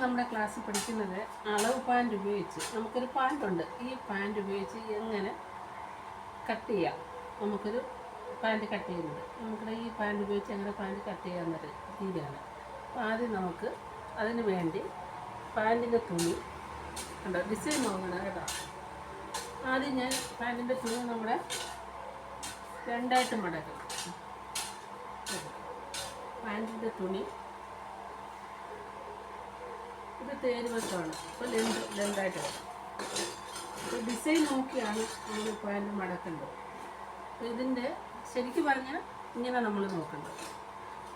നമ്മുടെ ക്ലാസ്സിൽ പഠിക്കുന്നത് അളവ് പാൻറ് ഉപയോഗിച്ച് നമുക്കൊരു പാൻറ്റുണ്ട്. ഈ പാൻറ് ഉപയോഗിച്ച് എങ്ങനെ കട്ട് ചെയ്യാം. നമുക്കൊരു പാൻറ് കട്ട് ചെയ്യുന്നത് നമുക്കിടെ ഈ പാൻറ് ഉപയോഗിച്ച് എങ്ങനെ പാൻറ് കട്ട് ചെയ്യാമെന്നൊരു രീതിയാണ്. അപ്പോൾ ആദ്യം നമുക്ക് അതിന് വേണ്ടി പാൻറ്റിൻ്റെ തുണി കണ്ടോ, ഡിസൈൻ നോക്കണം കേട്ടോ. ആദ്യം ഞാൻ പാൻറ്റിൻ്റെ തുണി നമ്മുടെ രണ്ടായിട്ട് മടക്കും. പാൻറ്റിൻ്റെ തുണി ഇത് തേര് വശമാണ്. അപ്പോൾ ലെന്തായിട്ട് വരും. അപ്പോൾ ഡിസൈൻ നോക്കിയാണ് നമ്മൾ പാൻറ് മടക്കേണ്ടത്. അപ്പോൾ ഇതിൻ്റെ ശരിക്കും പറഞ്ഞാൽ ഇങ്ങനെ നമ്മൾ നോക്കേണ്ടത്.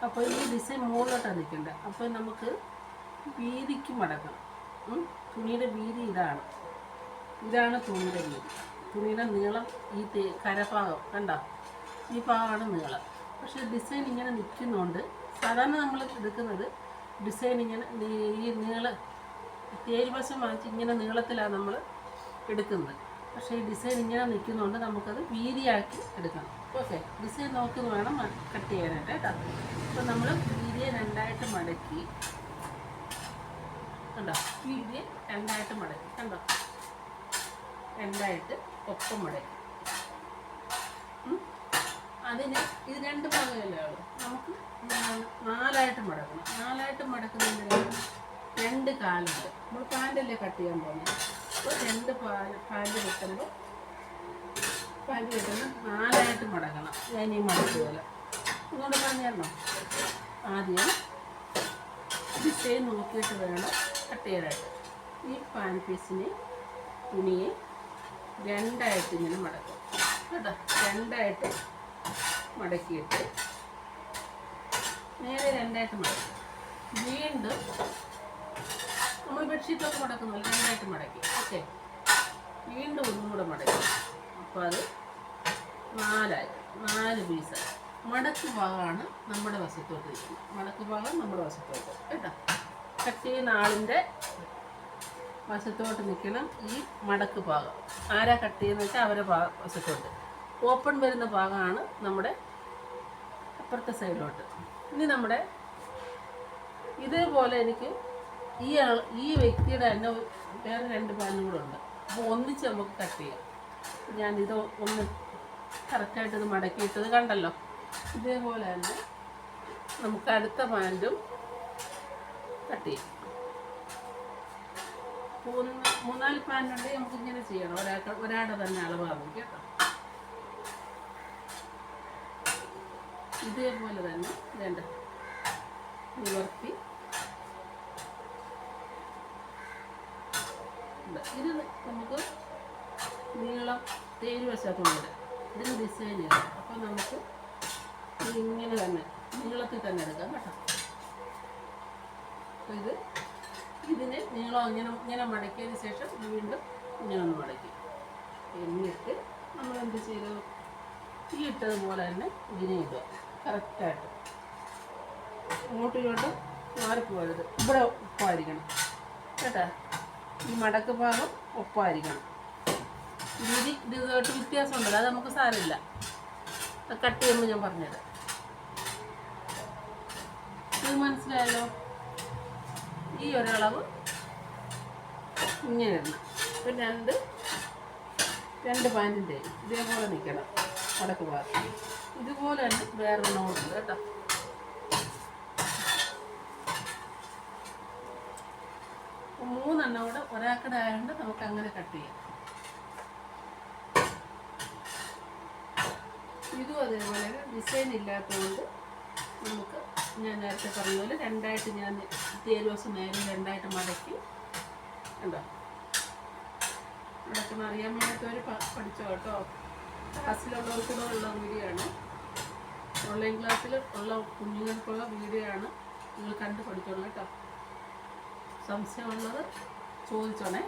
അപ്പോൾ ഈ ഡിസൈൻ മുകളിലോട്ടാണ് നിൽക്കേണ്ടത്. അപ്പോൾ നമുക്ക് വീതിക്ക് മടക്കണം. തുണിയുടെ വീതി ഇതാണ് തുണിയുടെ വീതി. തുണിയുടെ നീളം ഈ കരഭാഗം കണ്ടോ, ഈ ഭാഗമാണ് നീളം. പക്ഷേ ഡിസൈൻ ഇങ്ങനെ നിൽക്കുന്നതുകൊണ്ട് സാധാരണ നമ്മൾ എടുക്കുന്നത് ഡിസൈൻ ഇങ്ങനെ ഈ തേരുവശം വാങ്ങിച്ച് ഇങ്ങനെ നീളത്തിലാണ് നമ്മൾ എടുക്കുന്നത്. പക്ഷേ ഈ ഡിസൈൻ ഇങ്ങനെ നിൽക്കുന്നതുകൊണ്ട് നമുക്കത് വീതിയാക്കി എടുക്കണം. ഓക്കെ, ഡിസൈൻ നോക്കി വേണം കട്ട് ചെയ്യാനായിട്ട് കേട്ടോ. അപ്പോൾ നമ്മൾ വീതിയെ രണ്ടായിട്ട് മടക്കി കണ്ടോ, വീതിയെ രണ്ടായിട്ട് മടക്കി കണ്ടോ, രണ്ടായിട്ട് ഒപ്പം മടക്കി. അതിന് ഇത് രണ്ട് ഭാഗമല്ലേ ഉള്ളൂ. നമുക്ക് നാലായിട്ട് മടക്കണം. നാലായിട്ട് മടക്കുന്നതിന് രണ്ട് കാലുണ്ട്. നമ്മൾ പാൻറ്റല്ലേ കട്ട് ചെയ്യാൻ പോകുന്നത്. അപ്പോൾ രണ്ട് പാൻറ്റ് വെക്കുമ്പോൾ നാലായിട്ട് മടക്കണം. ഞാൻ ഈ മടക്ക് പോലെ ഇങ്ങോട്ട് പറഞ്ഞായിരുന്നോ. ആദ്യം ഡിസൈൻ നോക്കിയിട്ട് വേണം കട്ട് ചെയ്യാനായിട്ട്. ഈ പാൻ പീസിനെ തുണിയെ രണ്ടായിട്ട് ഇങ്ങനെ മടക്കും കേട്ടോ. രണ്ടായിട്ട് മടക്കിയിട്ട് നേരെ രണ്ടായിട്ട് മടക്കി. വീണ്ടും നമ്മൾ ബെഡ്ഷീറ്റൊക്കെ മടക്കുന്നില്ല, രണ്ടായിട്ട് മടക്കി. ഓക്കെ, വീണ്ടും ഒന്നും കൂടെ മടക്കി. അപ്പോൾ അത് നാല് പീസായി. മടക്ക് ഭാഗമാണ് നമ്മുടെ വശത്തോട്ട് നിൽക്കുന്നത്. മടക്ക് ഭാഗം നമ്മുടെ വശത്തോട്ട് കേട്ടോ. കട്ട് ചെയ്യുന്ന ആളിൻ്റെ വശത്തോട്ട് നിൽക്കണം ഈ മടക്ക് ഭാഗം. ആരാ കട്ട് ചെയ്യുന്നത് വെച്ചാൽ അവരെ വശത്തോട്ട്. ഓപ്പൺ വരുന്ന ഭാഗമാണ് നമ്മുടെ അപ്പുറത്തെ സൈഡിലോട്ട്. ഇനി നമ്മുടെ ഇതേപോലെ എനിക്ക് ഈ വ്യക്തിയുടെ തന്നെ വേറെ രണ്ട് പാനും കൂടെ ഉണ്ട്. അപ്പോൾ ഒന്നിച്ച് നമുക്ക് കട്ട് ചെയ്യാം. ഞാനിത് ഒന്ന് കറക്റ്റായിട്ടത് മടക്കിയിട്ടത് കണ്ടല്ലോ. ഇതേപോലെ തന്നെ നമുക്ക് അടുത്ത പാൻറ്റും കട്ട് ചെയ്യാം. മൂന്നാല് പാൻറ്റുണ്ടെങ്കിൽ നമുക്ക് ഇങ്ങനെ ചെയ്യണം. ഒരാളുടെ തന്നെ അളവാകും കേട്ടോ. ഇതേപോലെ തന്നെ വേണ്ട നിവർത്തി. ഇത് നമുക്ക് നീളം തേരുവശത്തുണ്ട്. ഇതിന് ഡിസൈൻ ചെയ്യണം. അപ്പോൾ നമുക്ക് ഇങ്ങനെ തന്നെ നീളത്തിൽ തന്നെ എടുക്കാം കേട്ടോ. അപ്പോൾ ഇതിന് നീളം ഇങ്ങനെ മടക്കിയതിന് ശേഷം വീണ്ടും ഇങ്ങനെ ഒന്ന് മടക്കി. എന്നിട്ട് നമ്മൾ എന്ത് ചെയ്തു, ഈ ഇട്ടതുപോലെ തന്നെ ഇതിനെ ഇടുക കറക്റ്റായിട്ട്. ഇങ്ങോട്ടും ഇങ്ങോട്ടും മാറിപ്പോകരുത്. ഇവിടെ ഒപ്പമായിരിക്കണം കേട്ടോ. ഈ മടക്ക് ഭാഗം ഒപ്പമായിരിക്കണം. ഇതുമായിട്ട് വ്യത്യാസമുണ്ടല്ലോ, അത് നമുക്ക് സാരമില്ല. കട്ട് ചെയ്യുമ്പോൾ ഞാൻ പറഞ്ഞുതരാം. ഇത് മനസ്സിലായല്ലോ. ഈ ഒരളവ് ഇങ്ങനെ ഇടണം. ഇപ്പം രണ്ട് പാൻറ്റിൻ്റെ ഇതേപോലെ നിൽക്കണം മടക്ക് ഭാഗം. ഇതുപോലെ തന്നെ വേറൊരെണ്ണമുണ്ട് കേട്ടോ. മൂന്നെണ്ണം കൂടെ ഒരാൾക്കടെ ആയതുകൊണ്ട് നമുക്ക് അങ്ങനെ കട്ട് ചെയ്യാം. ഇതും അതേപോലെ ഡിസൈൻ ഇല്ലാത്തതുകൊണ്ട് നമുക്ക് ഞാൻ നേരത്തെ പറഞ്ഞ പോലെ രണ്ടായിട്ട് ഞാൻ തേരുവശം നേരെ രണ്ടായിട്ട് മടക്കി കണ്ടോ. മടക്കുന്ന അറിയാൻ മേലാത്തവർ പഠിച്ചോ കേട്ടോ. ക്ലാസ്സിലുള്ളവർക്കൂടെ ഉള്ള വീഡിയോ ആണ്. ഓൺലൈൻ ക്ലാസ്സിൽ ഉള്ള കുഞ്ഞുങ്ങൾക്കുള്ള വീഡിയോ ആണ്. നിങ്ങൾ കണ്ട് പഠിച്ചോണം കേട്ടോ. സംശയമുള്ളത് ചോദിച്ചോണേ.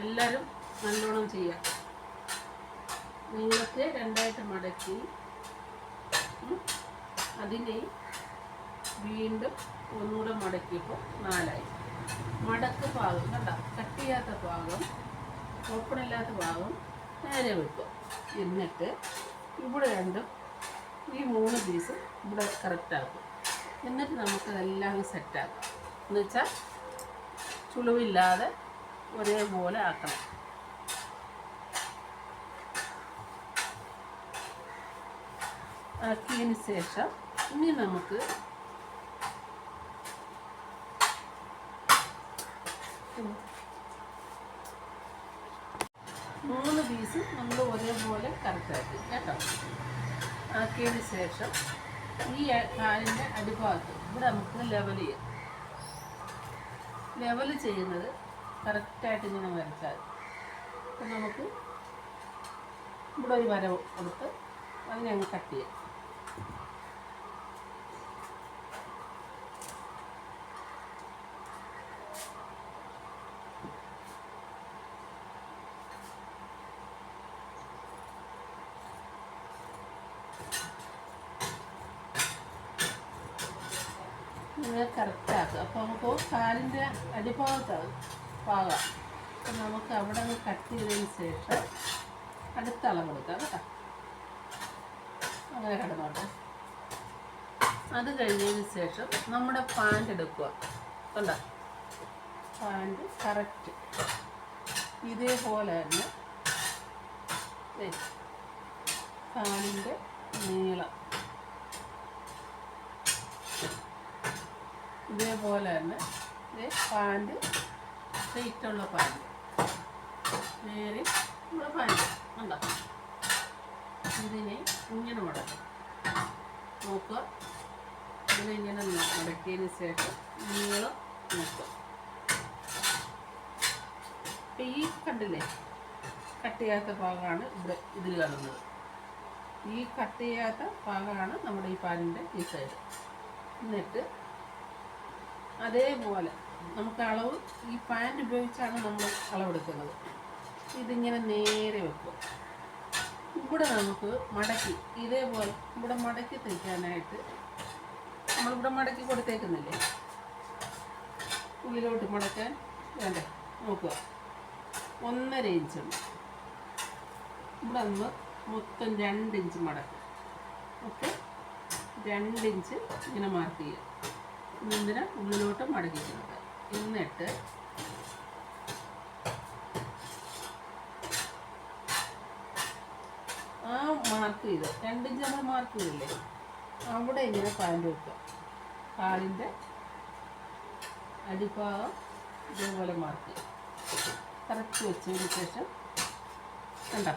എല്ലാവരും നല്ലോണം ചെയ്യാം. നീളത്തെ രണ്ടായിട്ട് മടക്കി അതിനെ വീണ്ടും ഒന്നുകൂടെ മടക്കിയപ്പോൾ നാലായി. മടക്ക് ഭാഗം കണ്ട, കട്ട് ചെയ്യാത്ത ഭാഗം, ഓപ്പൺ ഇല്ലാത്ത ഭാഗം നേരെ വെക്കുക. എന്നിട്ട് ഇവിടെ രണ്ടും ഈ മൂന്ന് പീസ് ഇവിടെ കറക്റ്റാക്കും. എന്നിട്ട് നമുക്കതെല്ലാം സെറ്റാക്കാം. എന്ന് വെച്ചാൽ ചുളിവില്ലാതെ ഒരേപോലെ ആക്കണം. ആക്കിയതിന് ശേഷം ഇനി നമുക്ക് മൂന്ന് പീസ് നമ്മൾ ഒരേപോലെ കറക്റ്റാക്കി കേട്ടോ. ആക്കിയതിന് ശേഷം ഈ കാലിൻ്റെ അടിഭാഗത്ത് ഇവിടെ നമുക്ക് ലെവൽ ചെയ്യുന്നത് കറക്റ്റായിട്ട് ഇങ്ങനെ വരച്ചാൽ അപ്പം നമുക്ക് ഇവിടെ ഒരു വര കൊടുത്ത് അതിനെ അങ്ങ് കട്ട് ചെയ്യാം. ഇങ്ങനെ കറക്റ്റാക്കുക. അപ്പോൾ നമുക്ക് കാലിൻ്റെ അടിഭാഗത്താണ് പാകാം. അപ്പം നമുക്ക് അവിടെ നിന്ന് കട്ട് ചെയ്തതിന് ശേഷം അടുത്ത അളവ് കൊടുക്കാം കേട്ടോ. അങ്ങനെ കിടന്നോട്ടെ. അത് കഴിഞ്ഞതിന് ശേഷം നമ്മുടെ പാൻറ് എടുക്കുക. കണ്ടോ, പാൻറ് കറക്റ്റ് ഇതേപോലെ തന്നെ കാലിൻ്റെ നീളം ഇതേപോലെ തന്നെ പാൻറ് സ്ട്രെയിറ്റുള്ള പാൻറ് നേരെ നമ്മുടെ പാൻറ് ഉണ്ടോ. ഇതിനെ ഇങ്ങനെ മടക്കും. നോക്കുക, ഇതിനെ ഇങ്ങനെ മടക്കിയതിന് ശേഷം നീളം നോക്കുക. അപ്പം ഈ കണ്ടില്ലേ, കട്ട് ചെയ്യാത്ത ഭാഗമാണ് ഇവിടെ ഇതിൽ കാണുന്നത്. ഈ കട്ട് ചെയ്യാത്ത ഭാഗമാണ് നമ്മുടെ ഈ പാൻറിൻ്റെ ഈ സൈഡ്. എന്നിട്ട് അതേപോലെ നമുക്ക് അളവ് ഈ പാൻറ് ഉപയോഗിച്ചാണ് നമ്മൾ അളവെടുക്കുന്നത്. ഇതിങ്ങനെ നേരെ വെക്കുക. ഇവിടെ നമുക്ക് മടക്കി ഇതേപോലെ ഇവിടെ മടക്കി തയ്ക്കാനായിട്ട് നമ്മളിവിടെ മടക്കി കൊടുത്തേക്കുന്നില്ലേ, ഉള്ളിലോട്ട് മടക്കാൻ വേണ്ടേ. നോക്കുക, 1.5 ഇഞ്ചുണ്ട്. ഇവിടെ നമ്മൾ മൊത്തം 2 ഇഞ്ച് മടക്കും. ഓക്കെ, 2 ഇഞ്ച് ഇങ്ങനെ മാർക്ക് ചെയ്യുക. ഇതിനെ ഉള്ളിലോട്ട് മടക്കിയിട്ടുണ്ട്. എന്നിട്ട് ആ മാർക്ക് ചെയ്ത് 2 ഇഞ്ച് നമ്മൾ മാർക്ക് ചെയ്തില്ലേ, അവിടെ ഇങ്ങനെ പാൻറ് വെക്കുക. കാലിൻ്റെ അടിഭാഗം ഇതേപോലെ മാർക്ക് ചെയ്യുക. കറക്റ്റ് വെച്ചതിന് ശേഷം കണ്ടോ.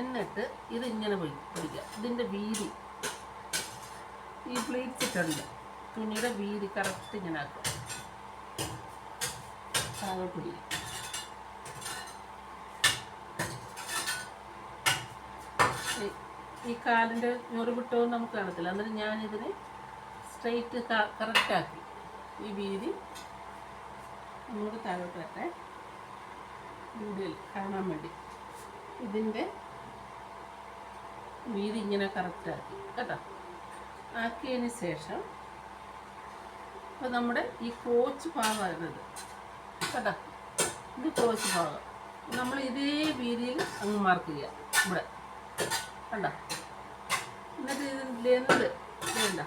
എന്നിട്ട് ഇതിങ്ങനെ പിടിക്കുക. ഇതിൻ്റെ വീതി ഈ പ്ലേറ്റ്സ് ഇട്ടുണ്ട്, തുണിയുടെ വീതി കറക്റ്റ് ഇങ്ങനെ ആക്കുക. താഴോട്ട് പിടിക്കുക. ഈ കാലിൻ്റെ ഞൊറിവിട്ടവും നമുക്ക് കാണത്തില്ല. എന്നിട്ട് ഞാനിതിന് സ്ട്രെയിറ്റ് കറക്റ്റാക്കി ഈ വീതി ഒന്നുകൂടി താഴോട്ട് വരട്ടെ, വീഡിയോയിൽ കാണാൻ വേണ്ടി. ഇതിൻ്റെ വീതി ഇങ്ങനെ കറക്റ്റാക്കി കേട്ടോ. ആക്കിയതിന് ശേഷം അപ്പോൾ നമ്മുടെ ഈ ക്രോച്ച് ഭാഗമായിരുന്നത് കേട്ടോ, ഇത് ക്രോച്ച് ഭാഗം നമ്മൾ ഇതേ വീതിയിൽ അങ്ങ് മാർക്ക് ചെയ്യുക ഇവിടെ കണ്ടോ. എന്നിട്ട് ഇതിൻ്റെ ലെന്ത് വേണ്ട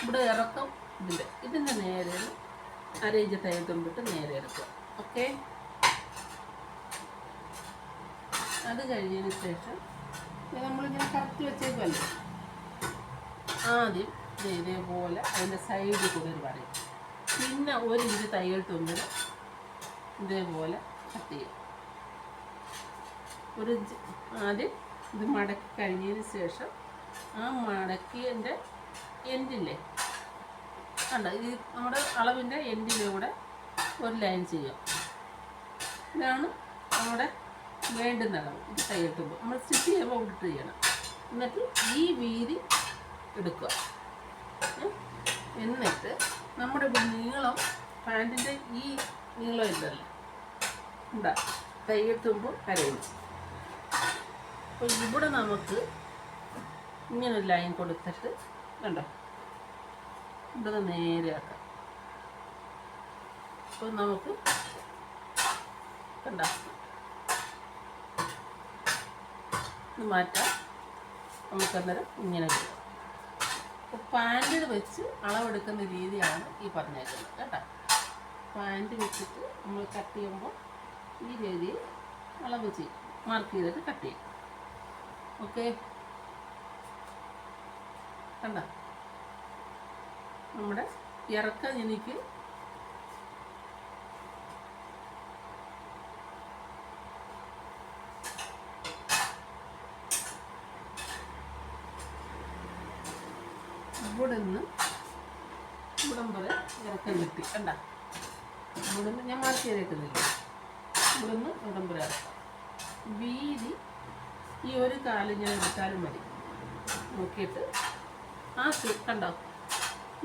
ഇവിടെ ഇറക്കം ഇതിൻ്റെ നേരെ 1/2 ഇഞ്ച് തയ്യൽ തുമ്പിട്ട് നേരെ എടുക്കുക. ഓക്കെ, അത് കഴിഞ്ഞതിന് ശേഷം നമ്മളിങ്ങനെ കറക്റ്റ് വെച്ചേക്കുമല്ലോ, ആദ്യം ഇതേപോലെ അതിൻ്റെ സൈഡിൽ കൂടെ ഒരു വരയും. പിന്നെ 1 ഇഞ്ച് തയ്യൽ തുമ്പിൽ ഇതേപോലെ കട്ട് ചെയ്യും. 1 ഇഞ്ച് ആദ്യം ഇത് മടക്കി കഴിഞ്ഞതിന് ശേഷം ആ മടക്കിയതിൻ്റെ എൻഡില്ലേ കണ്ടോ, ഈ നമ്മുടെ അളവിൻ്റെ എൻഡിലൂടെ ഒരു ലൈൻ ചെയ്യാം. ഇതാണ് നമ്മുടെ വേണ്ടുന്ന അളവ്. ഇത് തയ്യൽ തുമ്പ് നമ്മൾ സ്റ്റിച്ച് ചെയ്യുമ്പോൾ ഇട്ട് ചെയ്യണം. എന്നിട്ട് ഈ വീതി എടുക്കുക. എന്നിട്ട് നമ്മുടെ നീളം പാൻറ്റിൻ്റെ ഈ നീളം ഇല്ലല്ലോ ഉണ്ടാ, തയ്യൽ തുമ്പ് 1/2 ഇഞ്ച്. അപ്പോൾ ഇവിടെ നമുക്ക് ഇങ്ങനൊരു ലൈൻ കൊടുത്തിട്ട് കണ്ടോ ഇവിടെ നേരെ ആക്കാം. അപ്പോൾ നമുക്ക് കണ്ടോ ഇത് മാറ്റാം. നമുക്കന്നേരം ഇങ്ങനെ വരും. പാൻറ്റിൽ വെച്ച് അളവെടുക്കുന്ന രീതിയാണ് ഈ പറഞ്ഞേക്കുന്നത് കേട്ടോ. പാൻറ്റ് വെച്ചിട്ട് നമ്മൾ കട്ട് ചെയ്യുമ്പോൾ ഈ രീതിയിൽ അളവ് ചെയ്യും, മാർക്ക് ചെയ്തിട്ട് കട്ട് ചെയ്യും. ഓക്കെ, കണ്ട നമ്മുടെ ഇറക്കം എനിക്ക് ഇവിടെ നിന്ന് ഇവിടം വരെ ഇറക്കം കിട്ടി. കണ്ട ഇവിടെ നിന്ന് ഞാൻ മാർക്ക് ചെയ്തേക്കുന്നില്ല, ഇവിടെ നിന്ന് ഇവിടം വരെ ഇറക്കാം. വീതി ഈ ഒരു കാല് ഞാൻ എടുത്താലും മതി. നോക്കിയിട്ട് കണ്ടോ,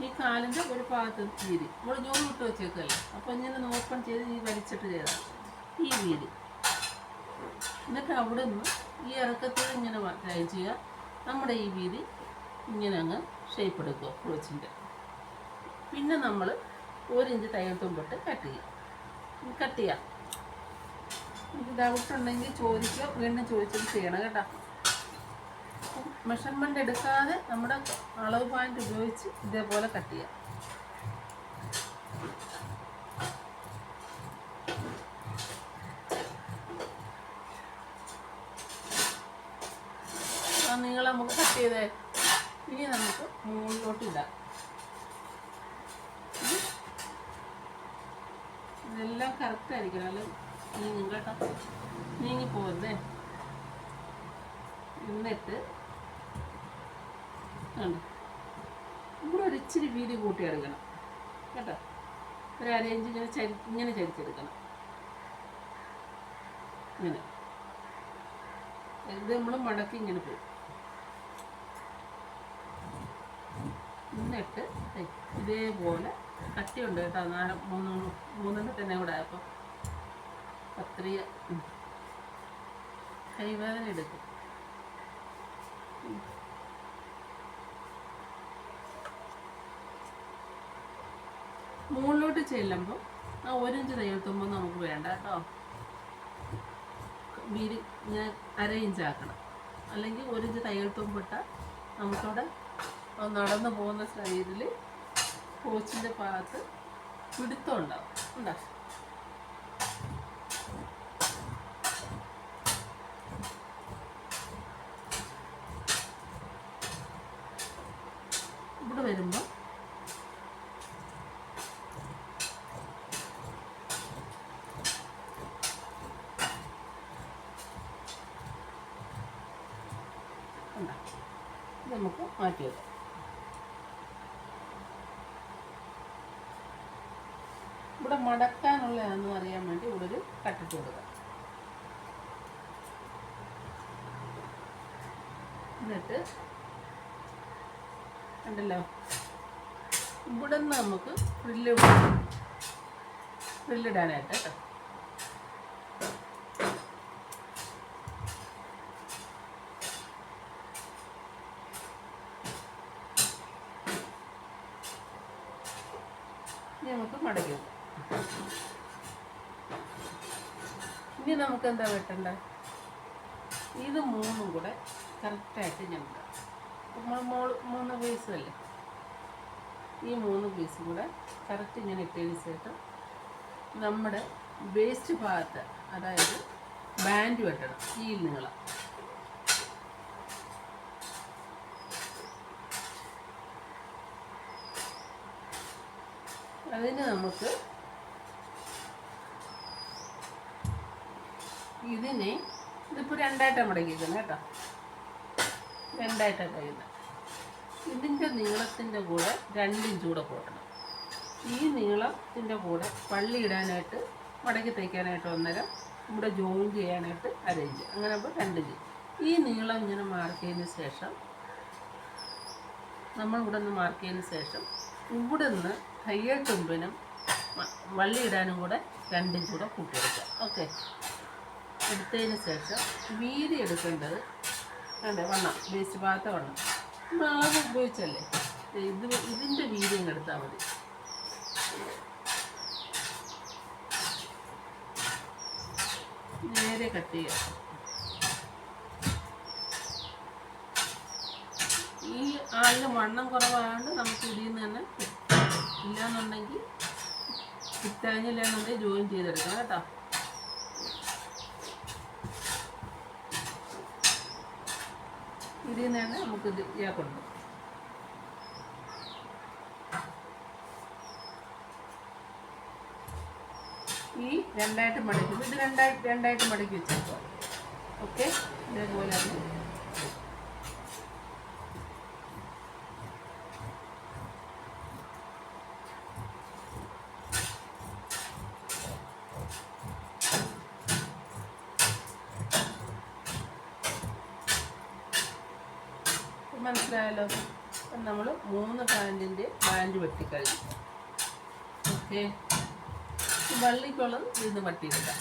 ഈ കാലിൻ്റെ ഒരു ഭാഗത്ത് വീതി നമ്മൾ ഞൂറ് വിട്ട് വെച്ചേക്കല്ലേ, അപ്പോൾ ഇങ്ങനെ നോക്കണം ചെയ്ത് ഈ വലിച്ചിട്ട് ചെയ്താൽ ഈ വീതി. എന്നിട്ട് അവിടെ നിന്ന് ഈ ഇറക്കത്തിൽ ഇങ്ങനെ ട്രൈ ചെയ്യുക. നമ്മുടെ ഈ വീതി ഇങ്ങനെ അങ്ങ് ഷേപ്പ് എടുക്കുക ക്ലോച്ചിൻ്റെ. പിന്നെ നമ്മൾ 1 ഇഞ്ച് തയ്യൽ തുമ്പിട്ട് കട്ട് ചെയ്യാം. എനിക്ക് ഡൗട്ട് ഉണ്ടെങ്കിൽ ചോദിക്കുക, വീണ്ടും ചോദിച്ചിട്ട് ചെയ്യണം കേട്ടോ. മെഷർമെൻ്റ് എടുക്കാതെ നമ്മുടെ അളവ് പോയിൻ്റ് ഉപയോഗിച്ച് ഇതേപോലെ കട്ട് ചെയ്യാം. നീളം നമുക്ക് കട്ട് ചെയ്തേ. ഇനി നമുക്ക് മുകളിലോട്ട് ഇടാം. ഇതെല്ലാം കറക്റ്റ് ആയിരിക്കണം, അല്ല നീങ്ങും കേട്ടോ, നീങ്ങിപ്പോകുന്നേ. എന്നിട്ട് ഇവിടെ ഒരു ഇച്ചിരി വീതി കൂട്ടിയെടുക്കണം കേട്ടോ. ഒരു 1/2 ഇഞ്ച് ഇങ്ങനെ ചരിച്ചെടുക്കണം. ഇങ്ങനെ ഇത് നമ്മൾ മടക്കി ഇങ്ങനെ പോകും. എന്നിട്ട് ഇതേപോലെ കട്ടിയുണ്ട് കേട്ടോ, 3 കൂടെ ആയപ്പോൾ കത്രിക കൈവേദന എടുക്കും. മുകളിലോട്ട് ചെല്ലുമ്പോൾ 1 ഇഞ്ച് തയ്യൽ തുമ്പ് നമുക്ക് വേണ്ട കേട്ടോ. വീതി ഞാൻ 1/2 ഇഞ്ച് ആക്കണം, അല്ലെങ്കിൽ 1 ഇഞ്ച് തയ്യൽ തുമ്പിട്ടാൽ നമുക്കവിടെ നടന്നു പോകുന്ന സൈഡിൽ കോച്ചിൻ്റെ ഭാഗത്ത് പിടുത്തം ഉണ്ടാവും. ഇവിടെ വരുമ്പോൾ നമുക്ക് മാറ്റി വെക്കാം. ഇവിടെ മടക്കാനുള്ളതാണെന്ന് അറിയാൻ വേണ്ടി ഇവിടെ ഒരു കട്ടിട്ട് കൊടുക്കാം. എന്നിട്ട് ഉണ്ടല്ലോ, ഇവിടെ നിന്ന് നമുക്ക് ഫ്രില്ലിടാനായിട്ട് കേട്ടോ. നമുക്ക് മടക്കി വെക്കാം. ഇനി നമുക്ക് എന്താ വെട്ടണ്ട, ഇത് 3 കൂടെ കറക്റ്റായിട്ട് ഞാൻ ഇടാം. 3 പീസല്ലേ, ഈ 3 പീസും കൂടെ കറക്റ്റ് ഇങ്ങനെ ഇട്ടതിന് ശേഷം നമ്മുടെ വേസ്റ്റ് ഭാഗത്ത്, അതായത് ബാൻഡ് വെട്ടണം ഈ നീളം. അതിന് നമുക്ക് ഇതിപ്പോൾ 2ആയിട്ടാണ് മടക്കിക്കുന്നത് കേട്ടോ, 2ആയിട്ടാണ് കഴിയുന്നത്. ഇതിൻ്റെ നീളത്തിൻ്റെ കൂടെ 2 ഇഞ്ച് കൂടെ കൂട്ടണം. ഈ നീളത്തിൻ്റെ കൂടെ പള്ളി ഇടാനായിട്ട്, മടക്കി തയ്ക്കാനായിട്ട് 1.5, ഇവിടെ ജോയിൻ ചെയ്യാനായിട്ട് 1/2 ഇഞ്ച്, അങ്ങനെ അപ്പോൾ 2 ഇഞ്ച്. ഈ നീളം ഇങ്ങനെ മാർക്ക് ചെയ്തതിന് ശേഷം, നമ്മളിവിടെ നിന്ന് മാർക്ക് ചെയ്തതിന് ശേഷം ഇവിടെ നിന്ന് തയ്യൽ തുമ്പിനും വള്ളി ഇടാനും കൂടെ 2 ഇഞ്ച് കൂടെ കൂട്ടിയെടുക്കാം. ഓക്കെ, എടുത്തതിന് ശേഷം വീതി എടുക്കേണ്ടത് വണ്ണം, വേസ്റ്റ് ഭാഗത്തെ വണ്ണം നമ്മൾ അളവ് ഉപയോഗിച്ചല്ലേ, ഇതിൻ്റെ വീതി അങ്ങ് എടുത്താൽ മതി. നേരെ കട്ട് ചെയ്യുക. ഈ ആളിന് വണ്ണം കുറവായതുകൊണ്ട് നമുക്ക് ഇതിൽ നിന്ന് തന്നെ ഇല്ലാന്നുണ്ടെങ്കിൽ കിട്ടാഞ്ഞില്ലാന്നുണ്ടെങ്കിൽ ജോയിൻ ചെയ്തെടുക്കാം കേട്ടോ. ഇതിൽ നിന്ന് തന്നെ നമുക്ക് ഇത് ഇയാൾക്കുണ്ട്. ഈ രണ്ടായിട്ട് മടക്കുന്നത് ഇത് രണ്ടായിട്ട് മടക്കി വെച്ചേക്കുക. ഓക്കെ, ഇതേപോലെ തന്നെ മനസ്സിലായല്ലോ. അപ്പം നമ്മൾ 3 പാൻറ്റിൻ്റെ ബാൻഡ് വെട്ടിക്കഴിഞ്ഞു. ഓക്കെ, വള്ളിക്കുള്ളത് ഇത് വെട്ടിയിടാം.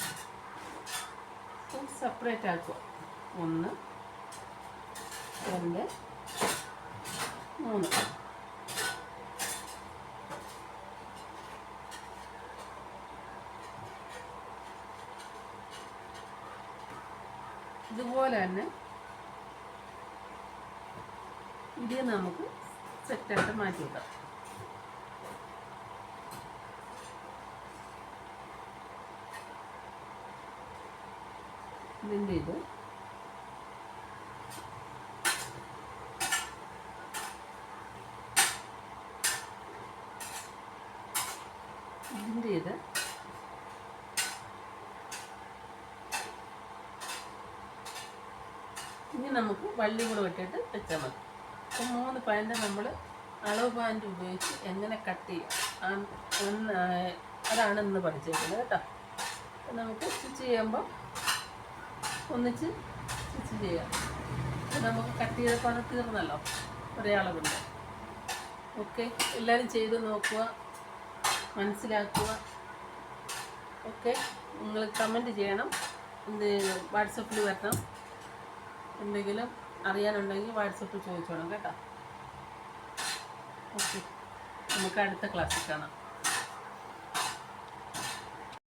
സെപ്പറേറ്റ് ആക്കുക. 1 2 3. ഇതുപോലെ തന്നെ ഇത് നമുക്ക് സെറ്റായിട്ട് മാറ്റി വെക്കാം. ഇതിൻ്റെ ഇത് ഇനി നമുക്ക് വള്ളി കൂടെ വെട്ടിയിട്ട് വെച്ചാൽ മതി. അപ്പം 3 പാൻറ്റ് നമ്മൾ അളവ് പാൻറ്റ് ഉപയോഗിച്ച് എങ്ങനെ കട്ട് ചെയ്യാം അതാണ് ഇന്ന് പഠിച്ചേക്കുന്നത് കേട്ടോ. അപ്പം നമുക്ക് സ്റ്റിച്ച് ചെയ്യുമ്പോൾ ഒന്നിച്ച് സ്റ്റിച്ച് ചെയ്യാം. നമുക്ക് കട്ട് ചെയ്തപ്പോൾ അത് തീർന്നല്ലോ, ഒരേ അളവുണ്ട്. ഓക്കെ, എല്ലാവരും ചെയ്ത് നോക്കുക, മനസ്സിലാക്കുക. ഓക്കെ, നിങ്ങൾ കമൻറ്റ് ചെയ്യണം, വാട്സപ്പിൽ വരണം. എന്തെങ്കിലും അറിയാനുണ്ടെങ്കിൽ വാട്സപ്പിൽ ചോദിച്ചോണം കേട്ടോ. ഓക്കെ, നമുക്ക് അടുത്ത ക്ലാസ്സിൽ കാണാം.